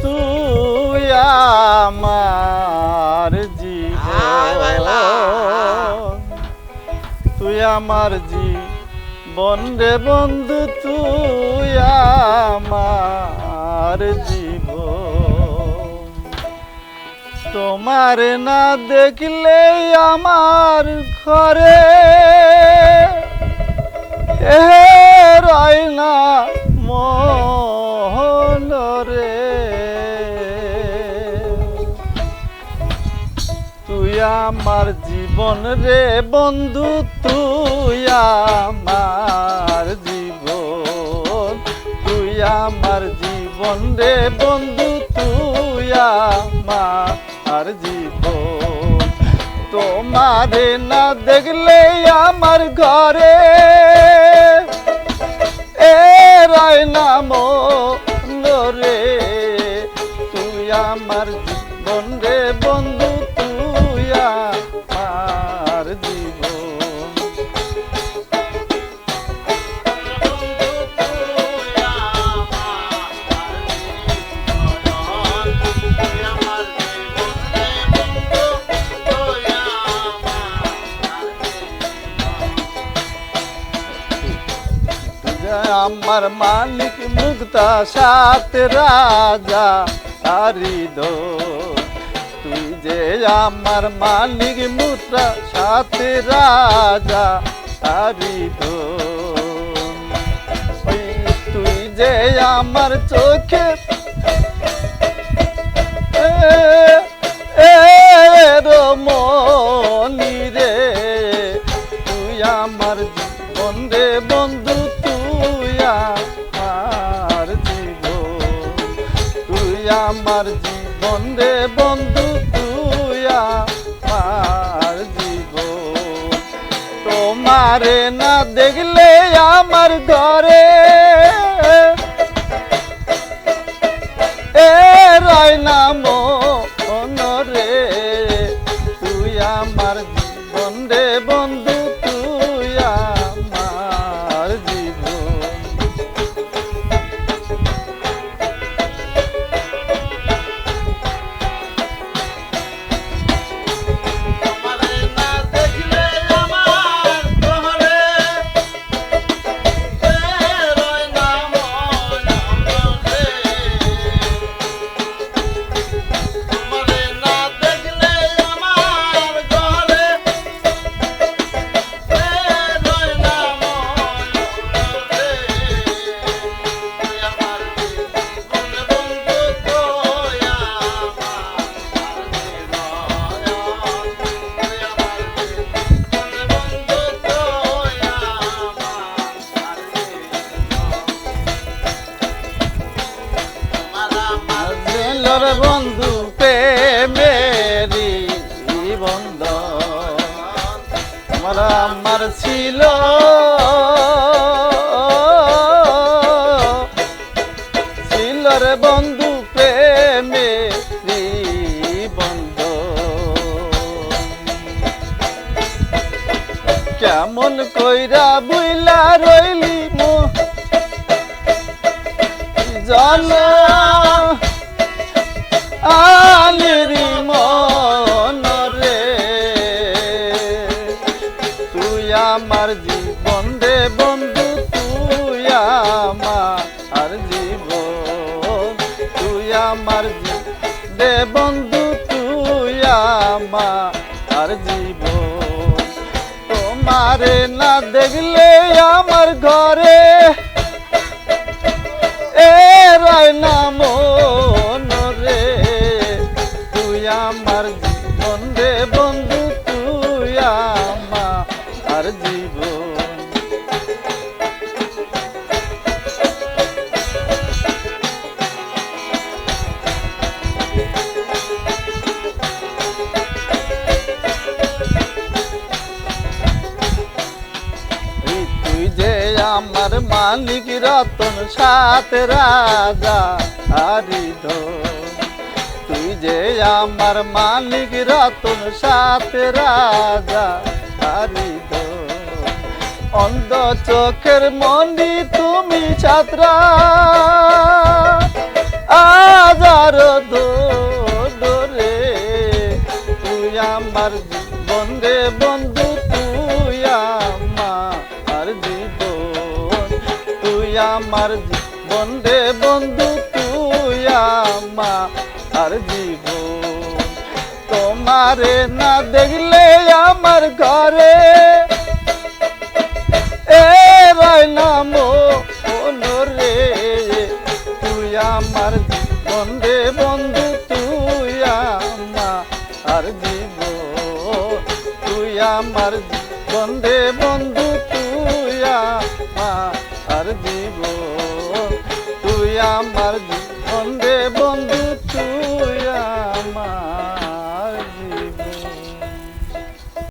তুই আমার জীবন, তুই আমার জীবন রে বন্ধু, তুই আমার জীবন। তোমার না দেখলে আমার ঘরে রয় না মন রে। তুই আমার জীবন রে বন্ধু, তুই আমার জীবন, তুই আমার জীবন রে বন্ধু, তুই আমার জীবন। তোমারে না দেখলে আমার ঘরে রয় না মন রে। তুই আমার জীবন রে বন্ধু, তুই আমার জীবন। আমার মালিক মুক্তা সাত রাজা হরিদ, তুই যে আমার মালিক মুক্তা সাত রাজা হরিদ। তুই যে আমার চোখে মনি রে। তুই আমার জীবন রে বন্ধু, তুই আমার জীবন, তুই আমার জীবন রে বন্ধু, তুই আমার জীবন। তোমারে না দেখলে আমার ঘরে রয় না মন রে। তুই আমার জীবন রে বন্ধু, তুই আমার জীবন। বন্ধু প্রেমেরি বন্ধন আমার ছিল, ছিল রে বন্ধু প্রেমেরি বন্ধন। কেমন কইরা বুইলা রইলি জানা আলিরি মন রে। তুই আমার জীবন রে বন্ধু, তুই আমার জীবন, তুই আমার রে বন্ধু, তুই আমার জীবন। তোমারে না দেখলে আমার ঘরে রয় না মন রে। তুই আমার জীবন রে বন্ধু, তুই আমার জীবন। তুই যে আমার মালিক রতন সাত রাজা হরিদ, তুই যে আমার মালিক রতন সাত রাজা হরিদ। অন্ধ চোখের মন্ডি তুমি ছাত্রা, আজার ধরে তুই আমার জীবন রে বন্ধু তুই আমার জীবন তুই আমার জীবন রে বন্ধু তুই আমার জীবন তোমারে না দেখলে আমার ঘরে এ রাইলাম রে তুই আমার জীবন রে বন্ধু তুই আমার জীবন তুই আমার জীবন রে বন্ধু তুই আমার জীবন তুই আমার জীবন